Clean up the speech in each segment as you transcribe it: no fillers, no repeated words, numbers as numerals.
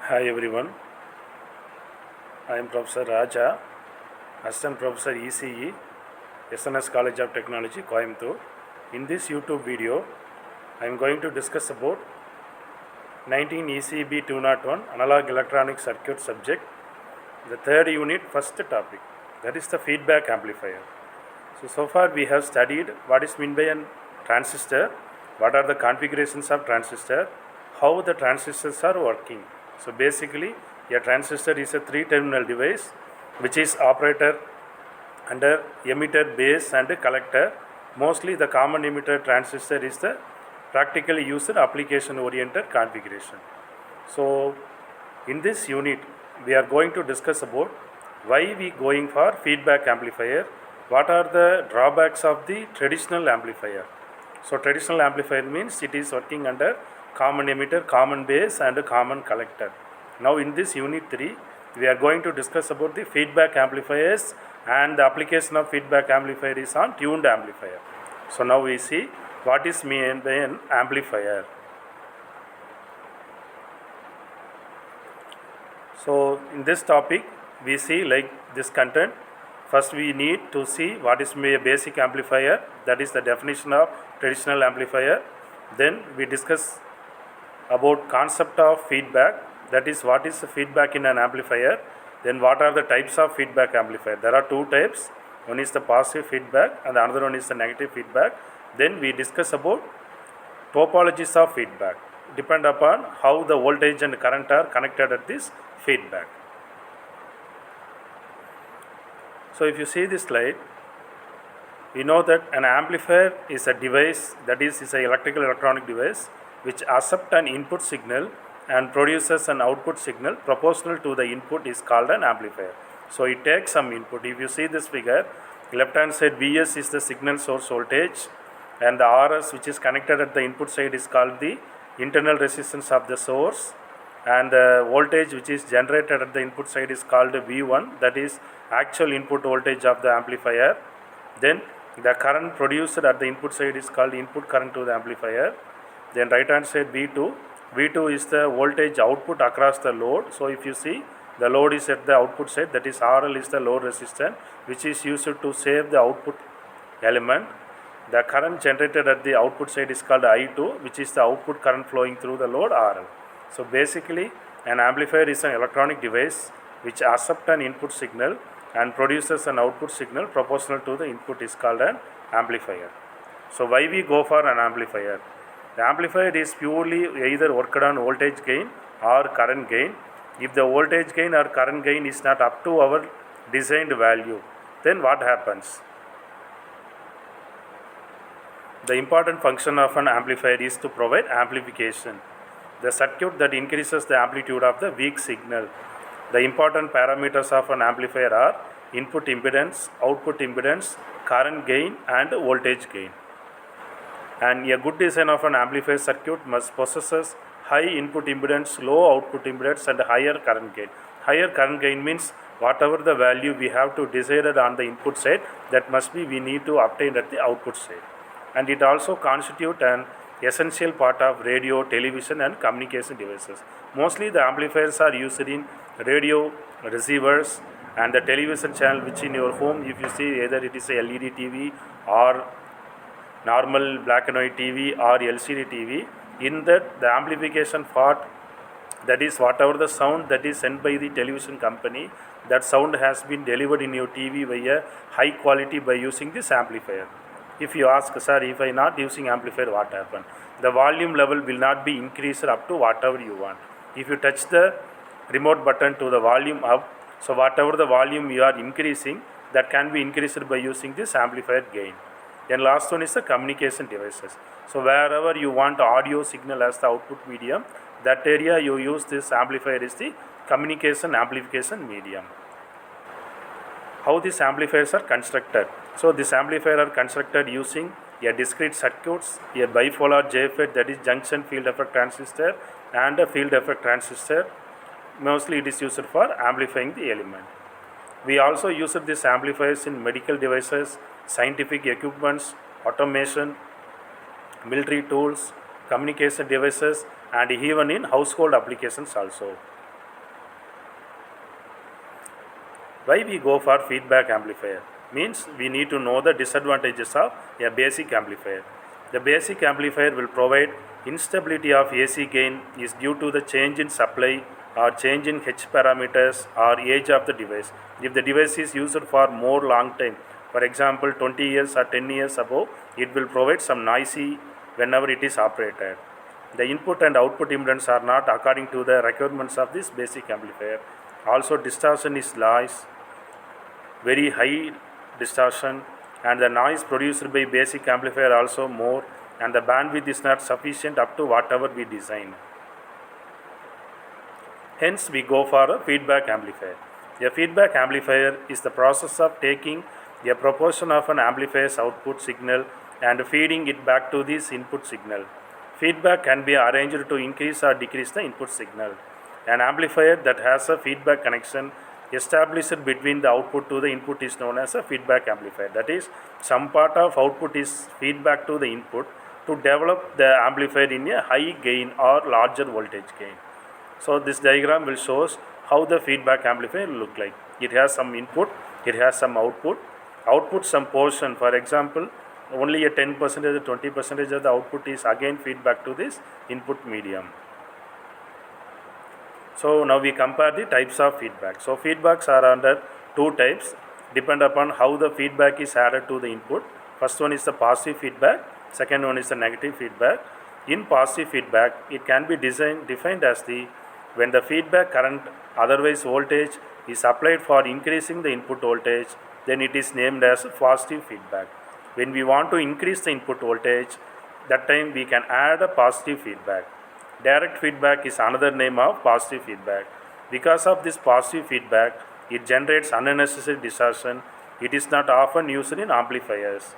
Hi everyone, I am Professor Raja, Assistant Professor ECE, SNS College of Technology, Coimbatore. In this YouTube video, I am going to discuss about 19 ECB 201 Analog Electronic Circuit subject, the third unit, first topic, that is the feedback amplifier. So far we have studied what is meant by a transistor, what are the configurations of transistor, how the transistors are working. So basically a transistor is a three-terminal device which is operated under emitter, base and collector. Mostly the common emitter transistor is the practically used application oriented configuration. So in this unit we are going to discuss about why we going for feedback amplifier, what are the drawbacks of the traditional amplifier. So traditional amplifier means it is working under common emitter, common base and common collector. Now in this unit 3 we are going to discuss about the feedback amplifiers, and the application of feedback amplifier is on tuned amplifier. So now we see what is meant by an amplifier. So in this topic we see like this content. First we need to see what is a basic amplifier, that is the definition of traditional amplifier. Then we discuss about concept of feedback, that is what is feedback in an amplifier. Then what are the types of feedback amplifier? There are two types, one is the positive feedback and the another one is the negative feedback. Then we discuss about topologies of feedback, depend upon how the voltage and current are connected at this feedback. So if you see this slide, we know that an amplifier is a device, that is an electrical electronic device which accepts an input signal and produces an output signal proportional to the input is called an amplifier. So it takes some input. If you see this figure, left hand side Vs is the signal source voltage and the Rs which is connected at the input side is called the internal resistance of the source, and the voltage which is generated at the input side is called V1, that is actual input voltage of the amplifier. Then the current produced at the input side is called input current to the amplifier. Then right hand side V2 is the voltage output across the load. So if you see, the load is at the output side, that is RL is the load resistance which is used to save the output element. The current generated at the output side is called I2, which is the output current flowing through the load RL. So basically an amplifier is an electronic device which accepts an input signal and produces an output signal proportional to the input is called an amplifier. So why we go for an amplifier? The amplifier is purely either worked on voltage gain or current gain. If the voltage gain or current gain is not up to our designed value, then what happens? The important function of an amplifier is to provide amplification, the circuit that increases the amplitude of the weak signal. The important parameters of an amplifier are input impedance, output impedance, current gain and voltage gain. And a good design of an amplifier circuit must possess high input impedance, low output impedance and higher current gain. Higher current gain means whatever the value we have to decide on the input side, that must be we need to obtain at the output side. And it also constitutes an essential part of radio, television and communication devices. Mostly the amplifiers are used in radio receivers and the television channel which in your home, if you see either it is a LED TV or normal black and white TV or LCD TV, in that the amplification part, that is whatever the sound that is sent by the television company, that sound has been delivered in your TV via high quality by using this amplifier. If you ask, sir, if I not using amplifier, what happen? The volume level will not be increased up to whatever you want. If you touch the remote button to the volume up, so whatever the volume you are increasing, that can be increased by using this amplifier gain. Then last one is the communication devices. So wherever you want audio signal as the output medium, that area you use this amplifier is the communication amplification medium. How these amplifiers are constructed? So this amplifier are constructed using a discrete circuits, a bipolar JFET, that is junction field effect transistor and a field effect transistor. Mostly it is used for amplifying the element. We also use these amplifiers in medical devices, scientific equipments, automation, military tools, communication devices and even in household applications also. Why we go for feedback amplifier? Means we need to know the disadvantages of a basic amplifier. The basic amplifier will provide instability of AC gain is due to the change in supply or change in H parameters or age of the device. If the device is used for more long time, for example 20 years or 10 years above, it will provide some noisy whenever it is operated. The input and output impedance are not according to the requirements of this basic amplifier. Also distortion is noise, very high distortion, and the noise produced by basic amplifier also more, and the bandwidth is not sufficient up to whatever we design. Hence we go for a feedback amplifier. A feedback amplifier is the process of taking a proportion of an amplifier's output signal and feeding it back to this input signal. Feedback can be arranged to increase or decrease the input signal. An amplifier that has a feedback connection established between the output to the input is known as a feedback amplifier. That is, some part of output is feedback to the input to develop the amplifier in a high gain or larger voltage gain. So this diagram will show us how the feedback amplifier will look like. It has some input, it has some output. Output some portion, for example, only a 10% or 20% of the output is again feedback to this input medium. So now we compare the types of feedback. So feedbacks are under two types, depend upon how the feedback is added to the input. First one is the positive feedback, second one is the negative feedback. In positive feedback, it can be defined as when the feedback current, otherwise voltage, is applied for increasing the input voltage, then it is named as positive feedback. When we want to increase the input voltage, that time we can add a positive feedback. Direct feedback is another name of positive feedback. Because of this positive feedback, it generates unnecessary distortion. It is not often used in amplifiers,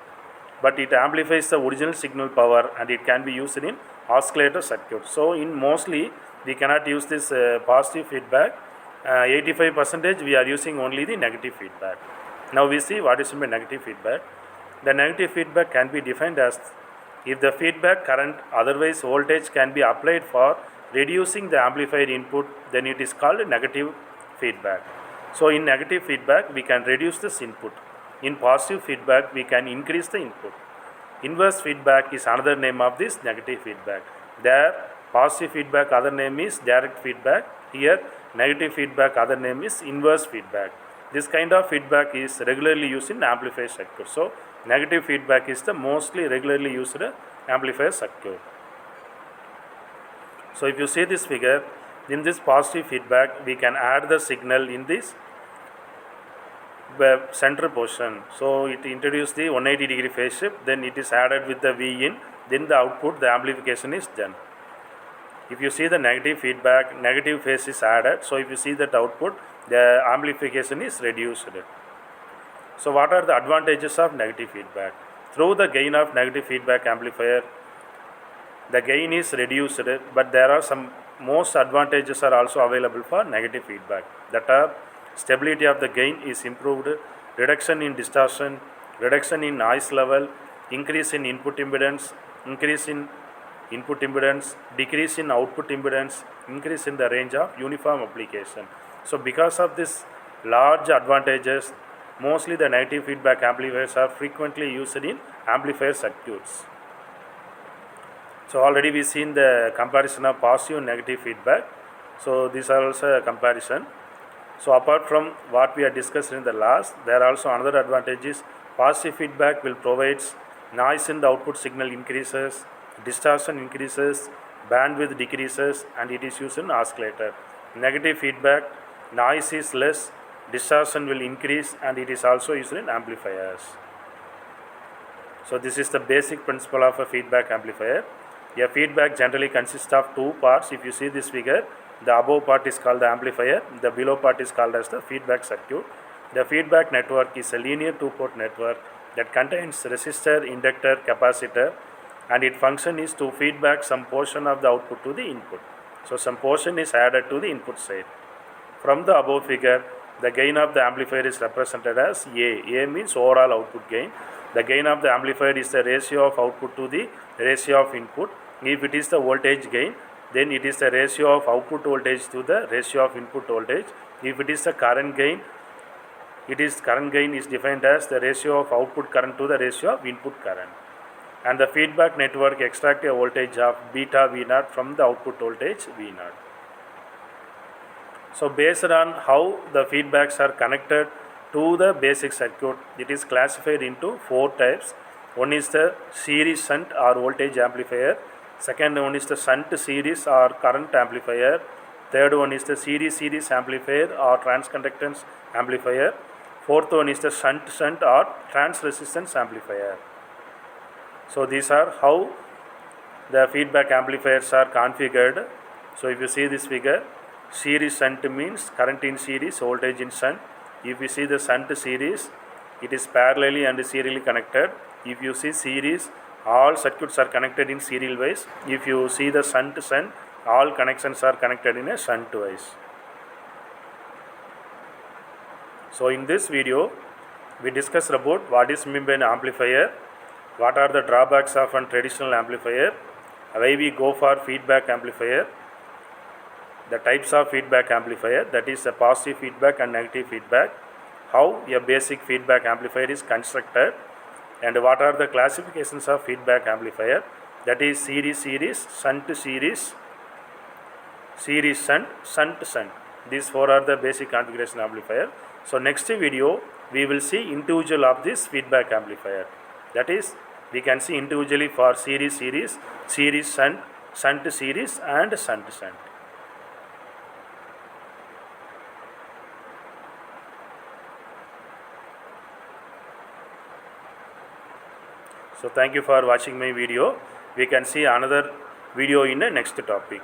but it amplifies the original signal power and it can be used in oscillator circuit. So in mostly we cannot use this positive feedback. 85% we are using only the negative feedback. Now we see what is meant by negative feedback. The negative feedback can be defined as if the feedback current, otherwise voltage, can be applied for reducing the amplifier input, then it is called negative feedback. So in negative feedback we can reduce this input. In positive feedback we can increase the input. Inverse feedback is another name of this negative feedback. There positive feedback other name is direct feedback. Here negative feedback other name is inverse feedback. This kind of feedback is regularly used in amplifier circuit. So negative feedback is the mostly regularly used amplifier circuit. So if you see this figure, in this positive feedback we can add the signal in this center portion. So it introduces the 180 degree phase shift, then it is added with the V in, then the output, the amplification is done. If you see the negative feedback, negative phase is added. So if you see that output, the amplification is reduced. So what are the advantages of negative feedback? Through the gain of negative feedback amplifier, the gain is reduced, but there are some most advantages are also available for negative feedback. That are stability of the gain is improved, reduction in distortion, reduction in noise level, increase in input impedance, increase in input impedance, decrease in output impedance, increase in the range of uniform application. So because of this large advantages, mostly the negative feedback amplifiers are frequently used in amplifier circuits. So already we seen the comparison of positive and negative feedback. So these are also a comparison. So apart from what we have discussed in the last, there are also another advantages. Positive feedback will provide noise in the output signal increases, distortion increases, bandwidth decreases, and it is used in oscillator. Negative feedback, noise is less, distortion will increase, and it is also used in amplifiers. So this is the basic principle of a feedback amplifier. A feedback generally consists of two parts. If you see this figure, the above part is called the amplifier, the below part is called as the feedback circuit. The feedback network is a linear two-port network that contains resistor, inductor, capacitor, and its function is to feedback some portion of the output to the input. So some portion is added to the input side. From the above figure, the gain of the amplifier is represented as A. A means overall output gain. The gain of the amplifier is the ratio of output to the ratio of input. If it is the voltage gain, then it is the ratio of output voltage to the ratio of input voltage. If it is the current gain, it is current gain is defined as the ratio of output current to the ratio of input current. And the feedback network extract a voltage of beta V0 from the output voltage V0. So based on how the feedbacks are connected to the basic circuit, it is classified into 4 types. One is the series shunt or voltage amplifier. Second one is the shunt series or current amplifier. Third one is the series amplifier or transconductance amplifier. Fourth one is the shunt or transresistance amplifier. So these are how the feedback amplifiers are configured. So if you see this figure, series shunt means current in series, voltage in shunt. If you see the shunt series, it is parallelly and serially connected. If you see series, all circuits are connected in serial wise. If you see the shunt, all connections are connected in a shunt wise. So in this video, we discussed about what is meant by an amplifier, what are the drawbacks of a traditional amplifier, why we go for feedback amplifier, the types of feedback amplifier, that is a positive feedback and negative feedback, how a basic feedback amplifier is constructed, and what are the classifications of feedback amplifier, that is series, shunt series, series shunt. These 4 are the basic configuration amplifier. So next video we will see individual of this feedback amplifier, that is we can see individually for series shunt series and shunt. So thank you for watching my video. We can see another video in the next topic.